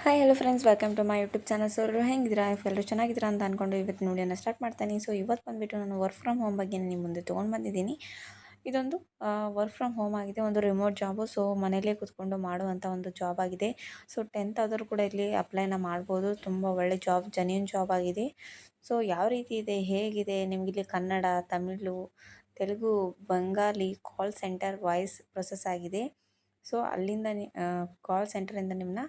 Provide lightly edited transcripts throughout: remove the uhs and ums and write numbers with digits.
Hi hello friends, welcome to my YouTube channel. So ಹೆಂಗಿದ್ದೀರಾ? ಎಲ್ಲರೂ ಚೆನ್ನಾಗಿದ್ದೀರಾ ಅಂತ ಅಂದ್ಕೊಂಡು ಇವತ್ತು ನೋಡಿಯನ್ನು ಸ್ಟಾರ್ಟ್ ಮಾಡ್ತೀನಿ. ಸೊ ಇವತ್ತು ಬಂದುಬಿಟ್ಟು ನಾನು ವರ್ಕ್ ಫ್ರಮ್ ಹೋಮ್ ಬಗ್ಗೆ ನಿಮ್ಮ ಮುಂದೆ ತೊಗೊಂಡು ಬಂದಿದ್ದೀನಿ. ಇದೊಂದು ವರ್ಕ್ ಫ್ರಮ್ ಹೋಮ್ ಆಗಿದೆ, ಒಂದು ರಿಮೋಟ್ ಜಾಬು. ಸೊ ಮನೆಯಲ್ಲೇ ಕೂತ್ಕೊಂಡು ಮಾಡುವಂಥ ಒಂದು ಜಾಬ್ ಆಗಿದೆ. ಸೊ 10th ಆದರೂ ಕೂಡ ಇಲ್ಲಿ ಅಪ್ಲೈನ ಮಾಡ್ಬೋದು. ತುಂಬ ಒಳ್ಳೆ ಜಾಬ್, ಜೆನ್ಯೂನ್ ಜಾಬ್ ಆಗಿದೆ. ಸೊ ಯಾವ ರೀತಿ ಇದೆ, ಹೇಗಿದೆ, ನಿಮಗಿಲ್ಲಿ Kannada, Tamil, Telugu, Bengali call centre voice process ಆಗಿದೆ. ಸೊ ಅಲ್ಲಿಂದ ಕಾಲ್ ಸೆಂಟರಿಂದ ನಿಮ್ಮನ್ನ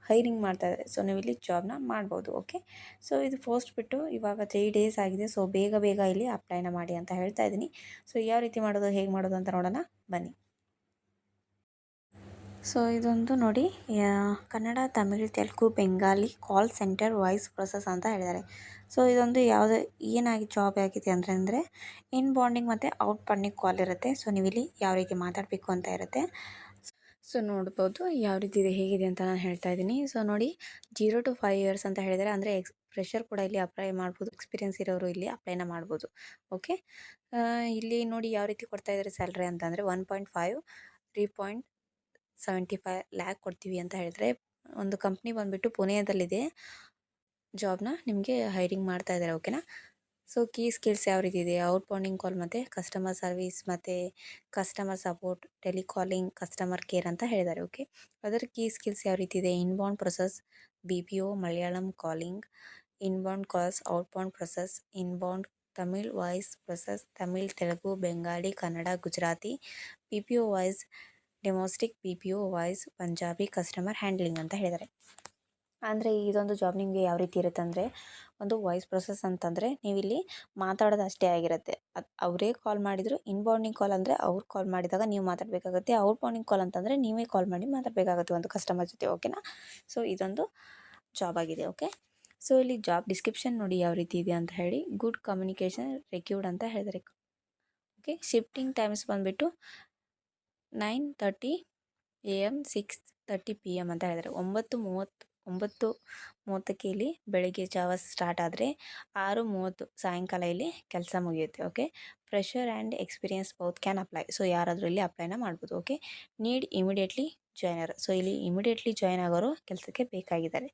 ಹೈರಿಂಗ್ ಮಾಡ್ತಾ ಇದ್ದಾರೆ. ಸೊ ನೀವು ಇಲ್ಲಿ ಜಾಬ್ನ ಮಾಡ್ಬೋದು. ಓಕೆ, ಸೊ ಇದು ಪೋಸ್ಟ್ ಬಿಟ್ಟು ಇವಾಗ 3 days ಆಗಿದೆ. ಸೊ ಬೇಗ ಇಲ್ಲಿ ಅಪ್ಲೈನ ಮಾಡಿ ಅಂತ ಹೇಳ್ತಾ ಇದ್ದೀನಿ. ಸೊ ಯಾವ ರೀತಿ ಮಾಡೋದು, ಹೇಗೆ ಮಾಡೋದು ಅಂತ ನೋಡೋಣ ಬನ್ನಿ. ಸೊ ಇದೊಂದು ನೋಡಿ, ಕನ್ನಡ, ತಮಿಳು, ತೆಲುಗು, ಬೆಂಗಾಲಿ ಕಾಲ್ ಸೆಂಟರ್ ವಾಯ್ಸ್ ಪ್ರೊಸೆಸ್ ಅಂತ ಹೇಳಿದ್ದಾರೆ. ಸೊ ಇದೊಂದು ಯಾವುದೇ ಏನಾಗಿ ಜಾಬ್ ಆಗಿದೆ ಅಂದರೆ ಇನ್ ಬಾಂಡಿಂಗ್ ಮತ್ತು ಔಟ್ ಬಾಂಡಿಂಗ್ ಕಾಲ್ ಇರುತ್ತೆ. ಸೊ ನೀವು ಇಲ್ಲಿ ಯಾವ ರೀತಿ ಮಾತಾಡಬೇಕು ಅಂತ ಇರುತ್ತೆ. ಸೊ ನೋಡ್ಬೋದು ಯಾವ ರೀತಿ ಇದೆ, ಹೇಗಿದೆ ಅಂತ ನಾನು ಹೇಳ್ತಾ ಇದ್ದೀನಿ. ಸೊ ನೋಡಿ, 0 to 5 years ಅಂತ ಹೇಳಿದರೆ, ಅಂದರೆ ಫ್ರೆಷರ್ ಕೂಡ ಇಲ್ಲಿ ಅಪ್ಲೈ ಮಾಡ್ಬೋದು, ಎಕ್ಸ್ಪೀರಿಯನ್ಸ್ ಇರೋರು ಇಲ್ಲಿ ಅಪ್ಲೈನ ಮಾಡ್ಬೋದು. ಓಕೆ, ಇಲ್ಲಿ ನೋಡಿ ಯಾವ ರೀತಿ ಕೊಡ್ತಾ ಇದ್ದಾರೆ ಸ್ಯಾಲ್ರಿ ಅಂತಂದರೆ 1.5 3.75 lakh ಕೊಡ್ತೀವಿ ಅಂತ ಹೇಳಿದ್ರೆ, ಒಂದು ಕಂಪ್ನಿ ಬಂದುಬಿಟ್ಟು ಪುಣೆಯದಲ್ಲಿದೆ. ಜಾಬ್ನ ನಿಮಗೆ ಹೈರಿಂಗ್ ಮಾಡ್ತಾ ಇದ್ದಾರೆ. ಓಕೆನಾ. ಸೊ ಕೀ ಸ್ಕಿಲ್ಸ್ ಯಾವ ರೀತಿ ಇದೆ, ಔಟ್ ಬಾಂಡಿಂಗ್ ಕಾಲ್ ಮತ್ತು ಕಸ್ಟಮರ್ ಸರ್ವಿಸ್ ಮತ್ತು customer support, telecalling, customer care ಅಂತ ಹೇಳಿದ್ದಾರೆ. ಓಕೆ, ಅದರ ಕೀ ಸ್ಕಿಲ್ಸ್ ಯಾವ ರೀತಿ ಇದೆ, inbound process, BPO Malayalam calling, inbound calls, outbound process, inbound Tamil voice process, Tamil, Telugu, Bengali, Kannada, Gujarati, BPO voice, domestic, BPO voice, Punjabi, customer handling ಅಂತ ಹೇಳಿದ್ದಾರೆ. ಅಂದರೆ ಇದೊಂದು ಜಾಬ್ ನಿಮಗೆ ಯಾವ ರೀತಿ ಇರುತ್ತೆ ಅಂದರೆ, ಒಂದು ವಾಯ್ಸ್ ಪ್ರೊಸೆಸ್ ಅಂತಂದರೆ ನೀವಿಲ್ಲಿ ಮಾತಾಡೋದು ಅಷ್ಟೇ ಆಗಿರುತ್ತೆ. ಅದು ಅವರೇ ಕಾಲ್ ಮಾಡಿದ್ರು. ಇನ್ಬೌಂಡಿಂಗ್ ಕಾಲ್ ಅಂದರೆ ಅವ್ರು ಕಾಲ್ ಮಾಡಿದಾಗ ನೀವು ಮಾತಾಡಬೇಕಾಗುತ್ತೆ. ಔಟ್ ಬಾಂಡಿಂಗ್ ಕಾಲ್ ಅಂತಂದರೆ ನೀವೇ ಕಾಲ್ ಮಾಡಿ ಮಾತಾಡಬೇಕಾಗುತ್ತೆ ಒಂದು ಕಸ್ಟಮರ್ ಜೊತೆ. ಓಕೆನಾ. ಸೊ ಇದೊಂದು ಜಾಬ್ ಆಗಿದೆ. ಓಕೆ, ಸೊ ಇಲ್ಲಿ ಜಾಬ್ ಡಿಸ್ಕ್ರಿಪ್ಷನ್ ನೋಡಿ ಯಾವ ರೀತಿ ಇದೆ ಅಂತ ಹೇಳಿ. ಗುಡ್ ಕಮ್ಯುನಿಕೇಷನ್ ರೆಕ್ಯೂರ್ಡ್ ಅಂತ ಹೇಳಿದರೆ. ಓಕೆ, ಶಿಫ್ಟಿಂಗ್ ಟೈಮ್ಸ್ ಬಂದುಬಿಟ್ಟು 9:30 AM 6:30 PM ಅಂತ ಹೇಳಿದ್ದಾರೆ. 9:30ಕ್ಕೆ ಇಲ್ಲಿ ಬೆಳಗ್ಗೆ ಜಾವ ಸ್ಟಾರ್ಟ್ ಆದರೆ 6:30 ಸಾಯಂಕಾಲ ಇಲ್ಲಿ ಕೆಲಸ ಮುಗಿಯುತ್ತೆ. Okay, fresher and experience both can apply. So ಯಾರಾದರೂ ಇಲ್ಲಿ ಅಪ್ಲೈನ ಮಾಡ್ಬೋದು. Okay, need immediately joiner. So ಇಲ್ಲಿ ಇಮಿಡಿಯೇಟ್ಲಿ ಜಾಯ್ನ್ ಆಗೋರು ಕೆಲಸಕ್ಕೆ ಬೇಕಾಗಿದ್ದಾರೆ.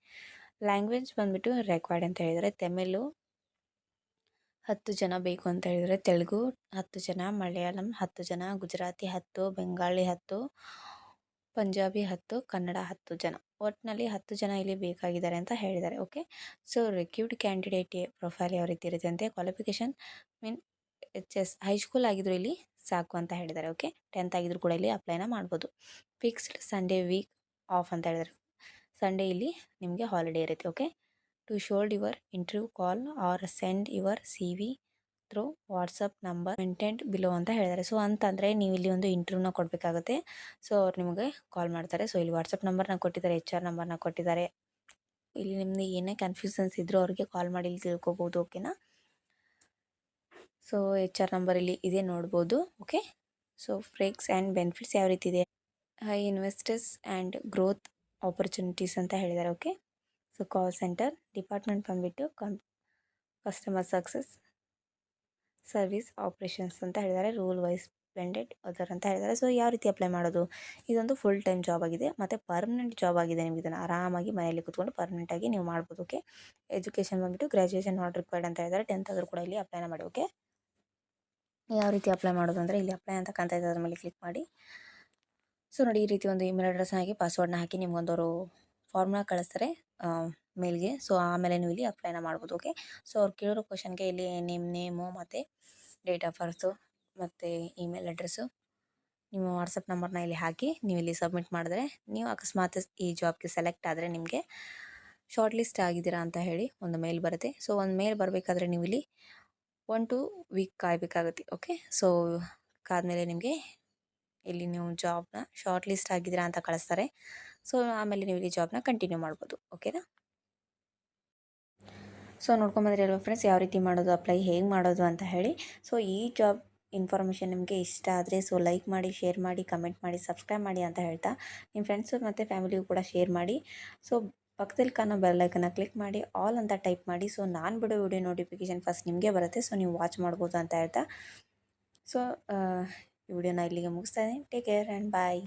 ಲ್ಯಾಂಗ್ವೇಜ್ ಬಂದುಬಿಟ್ಟು ರೆಕ್ವೈರ್ಡ್ ಅಂತ ಹೇಳಿದರೆ, ತಮಿಳು 10 ಜನ ಬೇಕು ಅಂತ ಹೇಳಿದರೆ, ತೆಲುಗು 10 ಜನ, ಮಲಯಾಳಂ 10 ಜನ, ಗುಜರಾತಿ 10, ಬೆಂಗಾಳಿ 10, ಪಂಜಾಬಿ 10, ಕನ್ನಡ 10 ಜನ. ಒಟ್ಟಿನಲ್ಲಿ 10 ಜನ ಇಲ್ಲಿ ಬೇಕಾಗಿದ್ದಾರೆ ಅಂತ ಹೇಳಿದ್ದಾರೆ. ಓಕೆ, ಸೊ ರಿಕ್ಯೂರ್ಡ್ ಕ್ಯಾಂಡಿಡೇಟ್ ಪ್ರೊಫೈಲ್ ಯಾವ ರೀತಿ ಇರುತ್ತೆ ಅಂತ, ಕ್ವಾಲಿಫಿಕೇಷನ್ ಮೀನ್ HS ಹೈಸ್ಕೂಲ್ ಆಗಿದ್ರು ಇಲ್ಲಿ ಸಾಕು ಅಂತ ಹೇಳಿದ್ದಾರೆ. ಓಕೆ, 10th ಆಗಿದ್ರು ಕೂಡ ಇಲ್ಲಿ ಅಪ್ಲೈನ ಮಾಡ್ಬೋದು. ಫಿಕ್ಸ್ಡ್ ಸಂಡೇ ವೀಕ್ ಆಫ್ ಅಂತ ಹೇಳಿದ್ದಾರೆ. ಸಂಡೇ ಇಲ್ಲಿ ನಿಮಗೆ ಹಾಲಿಡೇ ಇರುತ್ತೆ. Okay, to should your interview call or send your CV through WhatsApp number mentioned below ಅಂತ ಹೇಳಿದ್ದಾರೆ. ಸೊ ಅಂತಂದರೆ ನೀವು ಇಲ್ಲಿ ಒಂದು ಇಂಟರ್ವ್ಯೂನ ಕೊಡಬೇಕಾಗುತ್ತೆ. ಸೊ ಅವ್ರು ನಿಮಗೆ ಕಾಲ್ ಮಾಡ್ತಾರೆ. ಸೊ ಇಲ್ಲಿ ವಾಟ್ಸಪ್ ನಂಬರ್ನ ಕೊಟ್ಟಿದ್ದಾರೆ, HR ನಂಬರ್ನ ಕೊಟ್ಟಿದ್ದಾರೆ. ಇಲ್ಲಿ ನಿಮ್ಮದು ಏನೇ ಕನ್ಫ್ಯೂಷನ್ಸ್ ಇದ್ದರೂ ಅವ್ರಿಗೆ ಕಾಲ್ ಮಾಡಿ ಇಲ್ಲಿ ತಿಳ್ಕೊಬೋದು. ಓಕೆನಾ. ಸೊ HR ನಂಬರ್ ಇಲ್ಲಿ ಇದೆ ನೋಡ್ಬೋದು. ಓಕೆ, ಸೊ ಫ್ರೇಕ್ಸ್ ಆ್ಯಂಡ್ ಬೆನಿಫಿಟ್ಸ್ ಯಾವ ರೀತಿ ಇದೆ, high investors and growth opportunities ಅಂತ ಹೇಳಿದ್ದಾರೆ. Okay, so call centre department ಬಂದುಬಿಟ್ಟು ಕಸ್ಟಮರ್ ಸಕ್ಸಸ್ ಸರ್ವಿಸ್ ಆಪ್ರೇಷನ್ಸ್ ಅಂತ ಹೇಳಿದ್ದಾರೆ. ರೂಲ್ ವೈಸ್ ಬ್ಲೆಂಡೆಡ್ ಅದರ್ ಅಂತ ಹೇಳಿದ್ದಾರೆ. ಸೊ ಯಾವ ರೀತಿ ಅಪ್ಲೈ ಮಾಡೋದು, ಇದೊಂದು ಫುಲ್ ಟೈಮ್ ಜಾಬ್ ಆಗಿದೆ ಮತ್ತು ಪರ್ಮನೆಂಟ್ ಜಾಬ್ ಆಗಿದೆ. ನಿಮಗೆ ಇದನ್ನು ಆರಾಮಾಗಿ ಮನೆಯಲ್ಲಿ ಕೂತ್ಕೊಂಡು ಪರ್ಮನೆಂಟಾಗಿ ನೀವು ಮಾಡ್ಬೋದು. ಓಕೆ, ಎಜುಕೇಷನ್ ಬಂದುಬಿಟ್ಟು ಗ್ರ್ಯಾಜುಯೇಷನ್ ನಾಟ್ ರಿಕ್ವೈರ್ಡ್ ಅಂತ ಹೇಳಿದ್ದಾರೆ. 10th ಆದರೂ ಕೂಡ ಇಲ್ಲಿ ಅಪ್ಲೈನ ಮಾಡಿ. ಓಕೆ, ಯಾವ ರೀತಿ ಅಪ್ಲೈ ಮಾಡೋದು ಅಂದರೆ, ಇಲ್ಲಿ ಅಪ್ಲೈ ಅಂತ ಕಾಣ್ತಾ ಇದೆ, ಅದ್ರ ಮೇಲೆ ಕ್ಲಿಕ್ ಮಾಡಿ. ಸೊ ನೋಡಿ, ಈ ರೀತಿ ಒಂದು ಇಮೇಲ್ ಅಡ್ರೆಸ್ನ ಹಾಕಿ ಪಾಸ್ವರ್ಡ್ನ ಹಾಕಿ ನಿಮ್ಗೊಂದವರು ಫಾರ್ಮ್ನ ಕಳಿಸ್ತಾರೆ ಮೇಲ್ಗೆ. ಸೊ ಆಮೇಲೆ ನೀವು ಇಲ್ಲಿ ಅಪ್ಲೈನ ಮಾಡ್ಬೋದು. ಓಕೆ, ಸೊ ಅವ್ರು ಕೇಳಿರೋ ಕ್ವಶನ್ಗೆ ಇಲ್ಲಿ ನಿಮ್ಮ ನೇಮು ಮತ್ತು ಡೇಟ್ ಆಫ್ ಬರ್ತು ಮತ್ತು ಇಮೇಲ್ ಅಡ್ರೆಸ್ಸು, ನಿಮ್ಮ ವಾಟ್ಸಪ್ ನಂಬರ್ನ ಇಲ್ಲಿ ಹಾಕಿ ನೀವು ಇಲ್ಲಿ ಸಬ್ಮಿಟ್ ಮಾಡಿದ್ರೆ, ನೀವು ಅಕಸ್ಮಾತ್ ಈ ಜಾಬ್ಗೆ ಸೆಲೆಕ್ಟ್ ಆದರೆ ನಿಮಗೆ ಶಾರ್ಟ್ ಲಿಸ್ಟ್ ಆಗಿದ್ದೀರಾ ಅಂತ ಹೇಳಿ ಒಂದು ಮೇಲ್ ಬರುತ್ತೆ. ಸೊ ಒಂದು ಮೇಲ್ ಬರಬೇಕಾದ್ರೆ ನೀವು ಇಲ್ಲಿ 1-2 ವೀಕ್ ಕಾಯಬೇಕಾಗುತ್ತೆ. ಓಕೆ, ಸೊ ಕಾದ್ಮೇಲೆ ನಿಮಗೆ ಇಲ್ಲಿ ನೀವು ಜಾಬ್ನ ಶಾರ್ಟ್ ಲಿಸ್ಟ್ ಆಗಿದ್ದೀರಾ ಅಂತ ಕಳಿಸ್ತಾರೆ. ಸೊ ಆಮೇಲೆ ನೀವು ಇಲ್ಲಿ ಜಾಬ್ನ ಕಂಟಿನ್ಯೂ ಮಾಡ್ಬೋದು. ಓಕೆನಾ. ಸೊ ನೋಡ್ಕೊಂಬಂದ್ರಿ ಅಲ್ವಾ ಫ್ರೆಂಡ್ಸ್, ಯಾವ ರೀತಿ ಮಾಡೋದು, ಅಪ್ಲೈ ಹೇಗೆ ಮಾಡೋದು ಅಂತ ಹೇಳಿ. ಸೊ ಈ ಜಾಬ್ ಇನ್ಫಾರ್ಮೇಷನ್ ನಿಮಗೆ ಇಷ್ಟ ಆದರೆ ಸೊ ಲೈಕ್ ಮಾಡಿ, ಶೇರ್ ಮಾಡಿ, ಕಮೆಂಟ್ ಮಾಡಿ, ಸಬ್ಸ್ಕ್ರೈಬ್ ಮಾಡಿ ಅಂತ ಹೇಳ್ತಾ ನಿಮ್ಮ ಫ್ರೆಂಡ್ಸು ಮತ್ತು ಫ್ಯಾಮಿಲಿಗೂ ಕೂಡ ಶೇರ್ ಮಾಡಿ. ಸೊ ಪಕ್ಕದಲ್ಲಿ ಕಾಣೋ ಬೆಲ್ಲೈಕನ್ನ ಕ್ಲಿಕ್ ಮಾಡಿ, ಆಲ್ ಅಂತ ಟೈಪ್ ಮಾಡಿ. ಸೊ ನಾನು ಬಿಡೋ ವಿಡಿಯೋ ನೋಟಿಫಿಕೇಷನ್ ಫಸ್ಟ್ ನಿಮಗೆ ಬರುತ್ತೆ. ಸೊ ನೀವು ವಾಚ್ ಮಾಡ್ಬೋದು ಅಂತ ಹೇಳ್ತಾ, ಸೊ ಈ ವಿಡಿಯೋನ ಇಲ್ಲಿಗೆ ಮುಗಿಸ್ತಾ ಇದ್ದೀನಿ. Take care and bye.